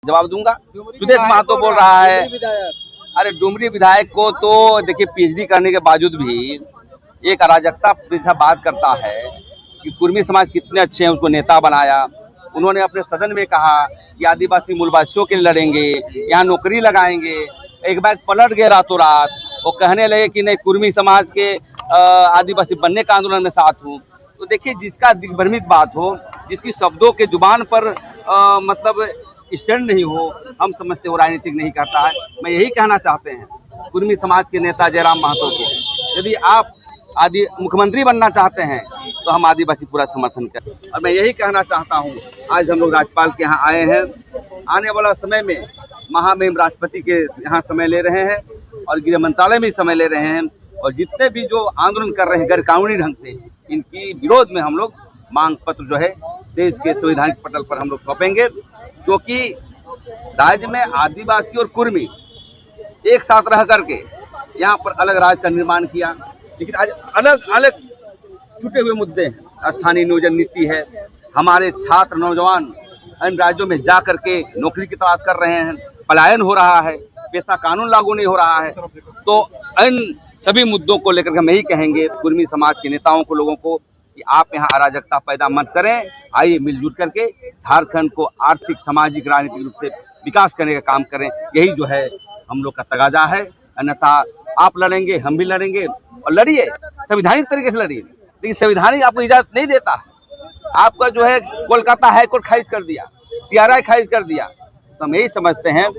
जवाब दूंगा। सुदेश महतो बोल रहा है, अरे डुमरी विधायक को तो देखिए पीएचडी करने के बावजूद भी एक अराजकता जैसा बात करता है कि कुर्मी समाज कितने अच्छे हैं, उसको नेता बनाया। उन्होंने अपने सदन में कहा कि आदिवासी मूलवासियों के लिए लड़ेंगे, यहाँ नौकरी लगाएंगे। एक बार पलट गए रातों रात, वो कहने लगे कि नहीं कुर्मी समाज के आदिवासी बनने का आंदोलन में साथ हूँ। तो देखिए जिसका दिग्भ्रमित बात हो, जिसकी शब्दों के जुबान पर मतलब स्टैंड नहीं हो, हम समझते वो राजनीतिक नहीं करता है। मैं यही कहना चाहते हैं कुर्मी समाज के नेता जयराम महतो को, यदि आप मुख्यमंत्री बनना चाहते हैं तो हम आदिवासी पूरा समर्थन करें। और मैं यही कहना चाहता हूं, आज हम लोग राज्यपाल के यहाँ आए हैं, आने वाला समय में महामहिम राष्ट्रपति के यहाँ समय ले रहे हैं और गृह मंत्रालय में समय ले रहे हैं। और जितने भी जो आंदोलन कर रहे हैं गैर कानूनी ढंग से, इनकी विरोध में हम लोग मांग पत्र जो है देश के संवैधानिक पटल पर हम लोग सौंपेंगे, क्योंकि राज्य में आदिवासी और कुर्मी एक साथ रह करके यहाँ पर अलग राज्य का निर्माण किया, लेकिन आज अलग अलग छुटे हुए मुद्दे हैं। स्थानीय नियोजन नीति है, हमारे छात्र नौजवान अन्य राज्यों में जा करके नौकरी की तलाश कर रहे हैं, पलायन हो रहा है, पेशा कानून लागू नहीं हो रहा है। तो इन सभी मुद्दों को लेकर हम यही कहेंगे कुर्मी समाज के नेताओं को, लोगों को, कि आप यहाँ अराजकता पैदा मत करें। आइए मिलजुल करके झारखंड को आर्थिक, सामाजिक, राजनीतिक रूप से विकास करने का काम करें। यही जो है हम लोग का तगाजा है। अन्यथा आप लड़ेंगे, हम भी लड़ेंगे, और लड़िए संवैधानिक तरीके से लड़िए, लेकिन संविधानिक आपको इजाजत नहीं देता है। आपका जो है कोलकाता हाई कोर्ट खारिज कर दिया, TRI खारिज कर दिया। तो हम यही समझते हैं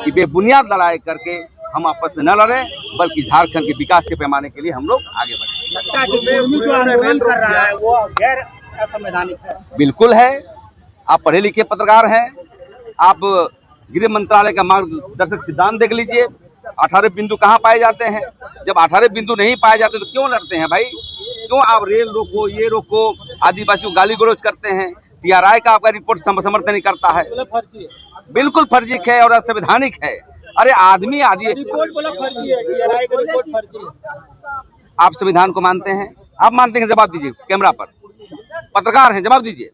कि बेबुनियाद लड़ाई करके हम आपस में न लड़ें, बल्कि झारखंड के विकास के पैमाने के लिए हम लोग आगे बढ़ें। जो आंदोलन कर रहा है वो गैर असंवैधानिक है। बिल्कुल है। आप पढ़े लिखे पत्रकार हैं, आप गृह मंत्रालय का मार्गदर्शक सिद्धांत देख लीजिए। 18 बिंदु कहाँ पाए जाते हैं? जब 18 बिंदु नहीं पाए जाते तो क्यों लड़ते हैं भाई? क्यों आप रेल रोको, ये रोको, आदिवासी को गाली गलौज करते हैं? TRI का आपका रिपोर्ट समर्थन नहीं करता है। बिल्कुल फर्जी है और असंवैधानिक है। अरे आदमी रिपोर्ट बोला फर्जी है, TRI का रिपोर्ट फर्जी है। आप संविधान को मानते हैं? आप मानते हैं? जवाब दीजिए कैमरा पर, पत्रकार हैं, जवाब दीजिए।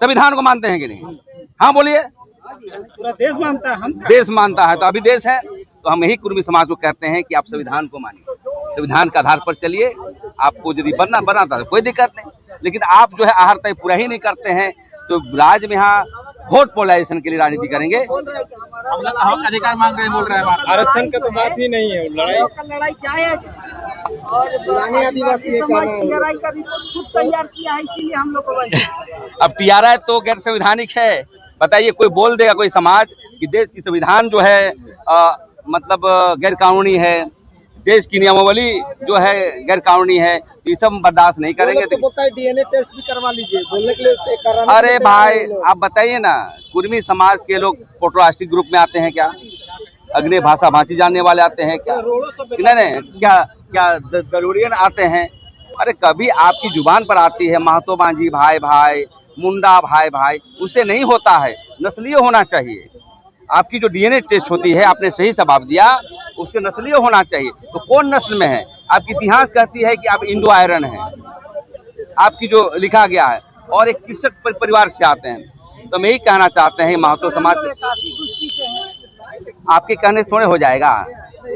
संविधान को मानते हैं कि नहीं? हाँ बोलिए। पूरा देश मानता है, हम देश मानता है तो अभी देश है। तो हम यही कुर्मी समाज को कहते हैं कि आप संविधान को मानिए, संविधान के आधार पर चलिए। आपको यदि बनना था तो कोई दिक्कत नहीं, लेकिन आप जो है आहार तय पूरा ही नहीं करते हैं तो राज्य में यहाँ वोट पोलराइजेशन के लिए राजनीति करेंगे। हम अधिकार मांग रहे हैं, बोल रहे हैं। आरक्षण का तो बात ही नहीं है, लड़ाई जायज और आदिवासी समाज TRI का रिपोर्ट खुद तैयार किया है, इसीलिए हम लोग को अब TRI तो गैर संवैधानिक है। बताइए कोई बोल देगा कोई समाज कि देश की संविधान जो है मतलब गैर कानूनी है, देश की नियमावली जो है गैर कानूनी है, तो ये सब बर्दाश्त नहीं करेंगे। तो बोलता है DNA टेस्ट भी करवा लीजिए, बोलने के लिए अरे भाई आप बताइए ना, कुर्मी समाज के लोग फोटोराष्ट्रीय ग्रुप में आते हैं क्या? अग्नि भाषा भाषी जानने वाले आते हैं क्या? नहीं, क्या दरोड़ियन आते हैं? अरे कभी आपकी जुबान पर आती है महतो मांझी भाई भाई, मुंडा भाई भाई, उससे नहीं होता है। नस्लीय होना चाहिए। आपकी जो DNA टेस्ट होती है, आपने सही जवाब दिया, उससे नस्लीय होना चाहिए। तो कौन नस्ल में है? आपकी इतिहास कहती है कि आप इंडो आयरन हैं, आपकी जो लिखा गया है, और एक कृषक परिवार से आते हैं। तो हम यही कहना चाहते हैं महतो समाज, आपके कहने से थोड़े हो जाएगा।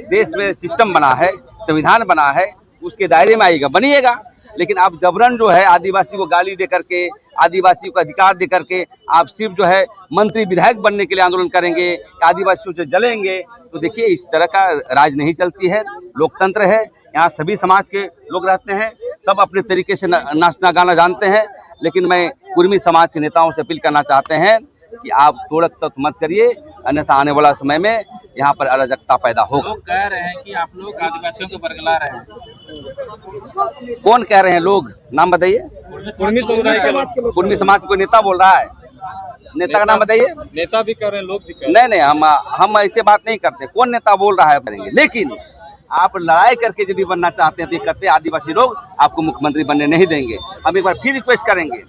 देश में सिस्टम बना है, संविधान बना है, उसके दायरे में आएगा, बनिएगा। लेकिन आप जबरन जो है आदिवासी को गाली दे करके, आदिवासी को अधिकार दे करके आप सिर्फ जो है मंत्री विधायक बनने के लिए आंदोलन करेंगे, आदिवासियों से जलेंगे, तो देखिए इस तरह का राज नहीं चलती है। लोकतंत्र है, यहाँ सभी समाज के लोग रहते हैं, सब अपने तरीके से नाचना गाना जानते हैं। लेकिन मैं कुर्मी समाज के नेताओं से अपील करना चाहते हैं कि आप तोड़क तक मत करिए, अन्यथा आने वाला समय में यहाँ पर अराजकता पैदा होगा। लोग कह रहे हैं कि आप लोग आदिवासियों को बरगला रहे हैं। कौन कह रहे हैं लोग? नाम बताइए। कुर्मी कुर्मी समाज को नेता बोल रहा है, नेता का नाम बताइए। नेता भी कर रहे हैं, लोग भी कर रहे हैं। नहीं, हम ऐसे बात नहीं करते। कौन नेता बोल रहा है करेंगे, लेकिन आप लड़ाई करके यदि बनना चाहते हैं तो कहते हैं आदिवासी लोग आपको मुख्यमंत्री बनने नहीं देंगे। हम एक बार फिर रिक्वेस्ट करेंगे,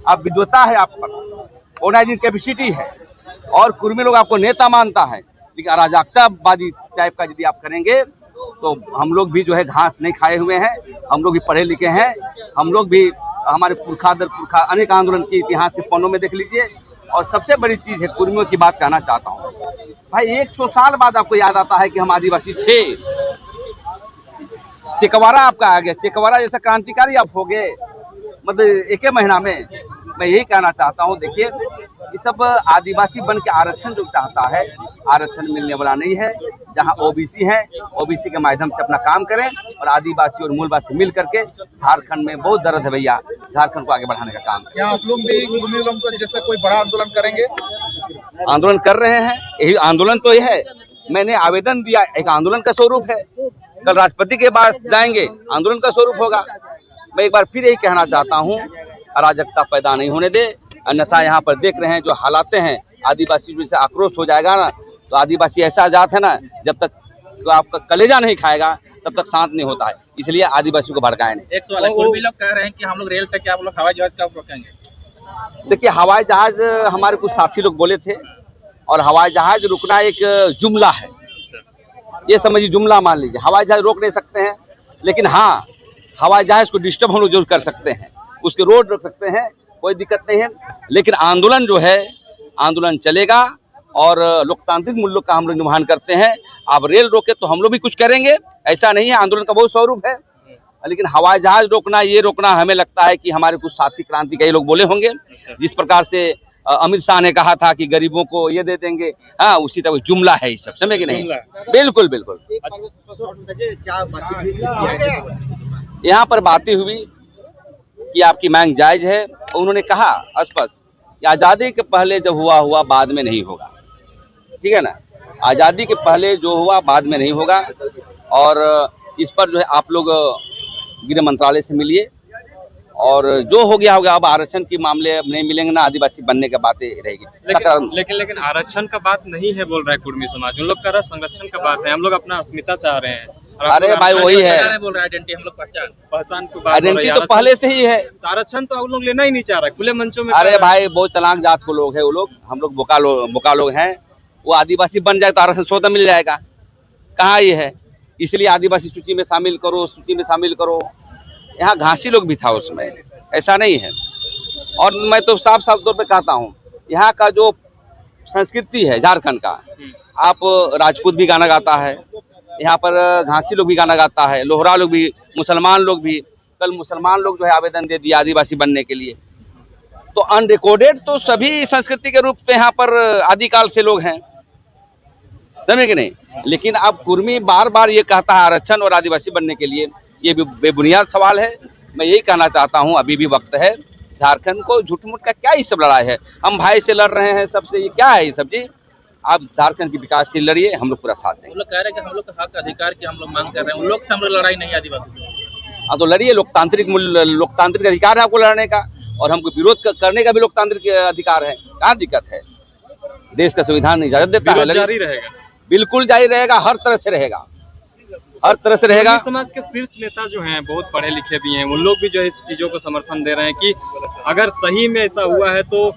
आप विद्वता है, आप पर ऑर्गेनाइजिंग कैपेसिटी है, और कुर्मी लोग आपको नेता मानता है, लेकिन अराजकतावादी टाइप का यदि आप करेंगे तो हम लोग भी जो है घास नहीं खाए हुए हैं, हम लोग भी पढ़े लिखे हैं, हम लोग भी, हमारे पुरखा अनेक आंदोलन के इतिहास के पन्नों में देख लीजिए, और सबसे बड़ी चीज है कुर्मियों की बात कहना चाहता हूँ भाई, 100 साल बाद आपको याद आता है कि हम आदिवासी थे। चेकवारा आपका आ गया, चेकवारा जैसा क्रांतिकारी आप हो गए, मतलब एक ही महीना में। मैं यही कहना चाहता हूँ, देखिए ये सब आदिवासी बन के आरक्षण जो चाहता है, आरक्षण मिलने वाला नहीं है। जहाँ ओबीसी है, ओबीसी के माध्यम से अपना काम करें, और आदिवासी और मूलवासी मिल करके झारखंड में बहुत दर्द है भैया, झारखंड को आगे बढ़ाने का काम करें। क्या आप लोग भी कुर्मी लोगों को जैसे कोई बड़ा आंदोलन करेंगे? आंदोलन कर रहे हैं, यही आंदोलन तो ये है। मैंने आवेदन दिया, एक आंदोलन का स्वरूप है। कल राष्ट्रपति के पास जाएंगे, आंदोलन का स्वरूप होगा। मैं एक बार फिर यही कहना चाहता हूँ, अराजकता पैदा नहीं होने दे, अन्यथा यहाँ पर देख रहे हैं जो हालात हैं, आदिवासी से आक्रोश हो जाएगा ना, तो आदिवासी ऐसा जात है ना, जब तक तो आपका कलेजा नहीं खाएगा तब तक शांत नहीं होता है। इसलिए आदिवासियों को भड़काए नहीं। एक सवाल है, कुर्मी लोग कह रहे हैं कि हम लोग रेल तक, आप लोग हवाई जहाज कब रोकेंगे? देखिए हवाई जहाज, हमारे कुछ साथी लोग बोले थे, और हवाई जहाज रुकना एक जुमला है, ये समझिए जुमला मान लीजिए। हवाई जहाज रोक नहीं सकते हैं, लेकिन हाँ हवाई जहाज को डिस्टर्ब हम लोग जरूर कर सकते हैं, उसके रोड रोक सकते हैं, कोई दिक्कत नहीं है। लेकिन आंदोलन जो है, आंदोलन चलेगा, और लोकतांत्रिक मूल्यों का हम लोग निर्वहन करते हैं। आप रेल रोके तो हम लोग भी कुछ करेंगे, ऐसा नहीं है। आंदोलन का बहुत स्वरूप है, लेकिन हवाई जहाज रोकना, ये रोकना, हमें लगता है कि हमारे कुछ साथी क्रांतिकारी लोग बोले होंगे, जिस प्रकार से अमित शाह ने कहा था कि गरीबों को ये दे देंगे, हाँ उसी तरह जुमला है ये सब, समझे कि नहीं? बिल्कुल बिल्कुल। यहाँ पर बातें हुई कि आपकी मांग जायज है। उन्होंने कहा स्पष्ट कि आज़ादी के पहले जब हुआ बाद में नहीं होगा, ठीक है ना? आज़ादी के पहले जो हुआ बाद में नहीं होगा। और इस पर जो है आप लोग गृह मंत्रालय से मिलिए, और जो हो गया होगा। अब आरक्षण के मामले अब नहीं मिलेंगे ना, आदिवासी बनने की बातें रहेगी। लेकिन आरक्षण का बात नहीं है बोल रहा है कुर्मी समाज, उन लोग का संरक्षण का बात है। हम लोग अपना अस्मिता चाह रहे हैं। अरे भाई वही है, बोल रहा है आइडेंटिटी, हम लोग पहचान को आइडेंटिटी तो पहले से ही है। आरक्षण तो आप लोग लेना ही नहीं चाह रहा है, खुले मंचों में। अरे भाई बहुत चालाक जात को लोग है वो लोग, हम लोग बोका लोग हैं। वो आदिवासी बन जाए तो आरक्षण स्वतः मिल जाएगा, कहाँ ये है? इसलिए आदिवासी सूची में शामिल करो, सूची में शामिल करो। यहाँ घासी लोग भी था उसमें, ऐसा नहीं है। और मैं तो साफ साफ तौर पे कहता हूँ, यहाँ का जो संस्कृति है झारखंड का, आप राजपूत भी गाना गाता है, यहाँ पर घासी लोग भी गाना गाता है, लोहरा लोग भी, मुसलमान लोग भी। कल मुसलमान लोग जो है आवेदन दे दिया आदिवासी बनने के लिए। तो अनरिकॉर्डेड तो सभी संस्कृति के रूप में यहाँ पर आदिकाल से लोग हैं, समझे कि नहीं? लेकिन अब कुर्मी बार बार ये कहता है आरक्षण और आदिवासी बनने के लिए, ये भी बेबुनियाद सवाल है। मैं यही कहना चाहता हूँ, अभी भी वक्त है। झारखंड को झूठ मूठ का क्या ये सब लड़ाई है? हम भाई से लड़ रहे हैं सबसे, ये क्या है ये सब जी? आप झारखंड की विकास के लिए लड़िए, हम लोग पूरा साथ देंगे। वो लोग कह रहे हैं कि हम लोग का हक अधिकार की हम लोग मांग कर रहे हैं, उन लोग से हम लोग लड़ाई नहीं है आदिवासी से। हाँ तो लड़िए, लोकतांत्रिक अधिकार है आपको लड़ने का, और हमको विरोध करने का भी लोकतांत्रिक अधिकार है। क्या दिक्कत है? देश का संविधान इजाजत देता है। जारी रहेगा, बिल्कुल जारी रहेगा, हर तरह से रहेगा, हर तरह से रहेगा। समाज के शीर्ष नेता जो हैं बहुत पढ़े लिखे भी हैं, उन लोग भी जो है इस चीजों को समर्थन दे रहे हैं कि अगर सही में ऐसा हुआ है तो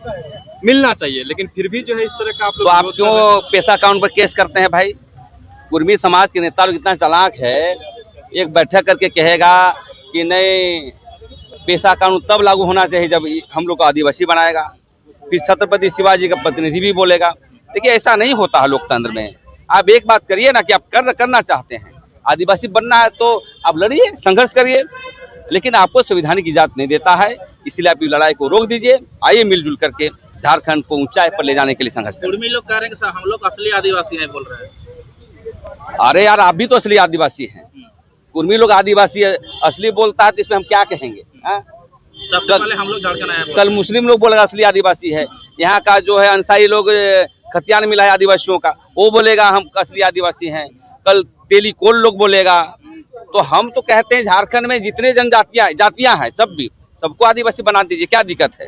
मिलना चाहिए, लेकिन फिर भी जो है इस तरह का आप लोग, तो आप क्यों पैसा अकाउंट पर केस करते हैं भाई? कुर्मी समाज के नेता लोग इतना चालाक है, एक बैठक करके कहेगा कि नहीं पैसा कानून तब लागू होना चाहिए जब हम लोग को आदिवासी बनाएगा, फिर छत्रपति शिवाजी का प्रतिनिधि भी बोलेगा। देखिए ऐसा नहीं होता है लोकतंत्र में। आप एक बात करिए ना कि आप करना चाहते हैं, आदिवासी बनना है तो आप लड़िए, संघर्ष करिए, लेकिन आपको संवैधानिक इजाजत नहीं देता है, इसलिए आप लड़ाई को रोक दीजिए। आइए मिलजुल करके झारखंड को ऊंचाई पर ले जाने के लिए संघर्ष करें। कुर्मी लोग कह रहे हैं कि हम लोग असली आदिवासी हैं, बोल रहे हैं। अरे यार आप भी तो असली आदिवासी हैं। कुर्मी लोग आदिवासी असली बोलता है तो इसमें हम क्या कहेंगे? सबसे पहले हम लोग झारखंड आए, कल मुस्लिम लोग बोलेगा असली आदिवासी है। यहाँ का जो है अंसारी लोग खतियान मिला है आदिवासियों का, वो बोलेगा हम असली आदिवासी हैं। कल तेली कोल लोग बोलेगा। तो हम तो कहते हैं झारखंड में जितने जातियां हैं सबको आदिवासी बना दीजिए, क्या दिक्कत है?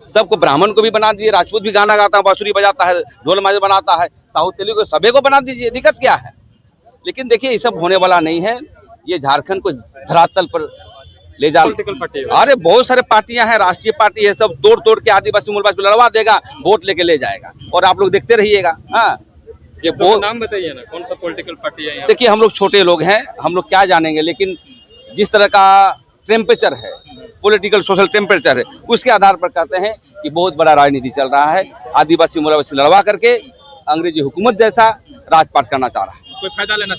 सबको, ब्राह्मण को भी बना दीजिए, राजपूत भी गाना गाता है, बांसुरी बजाता है, ढोल माजे बनाता है, साउथ तेलुगु सभी को बना दीजिए, दिक्कत क्या है? लेकिन देखिए ये सब होने वाला नहीं है। ये झारखंड को धरातल पर ले जा, अरे बहुत सारे पार्टियां हैं, राष्ट्रीय पार्टी है, सब तोड़ के आदिवासी मूलवासी लड़वा देगा, वोट लेके ले जाएगा, और आप लोग देखते रहिएगा। ये बहुत नाम बताइए ना, कौन सा पॉलिटिकल पार्टी है? देखिए हम लोग छोटे लोग हैं, हम लोग क्या जानेंगे, लेकिन जिस तरह का टेम्परेचर है, पॉलिटिकल सोशल टेम्परेचर है, उसके आधार पर कहते हैं कि बहुत बड़ा राजनीति चल रहा है। आदिवासी मूलावासी लड़वा करके अंग्रेजी हुकूमत जैसा राजपाट करना चाह रहा है। कोई फायदा लेना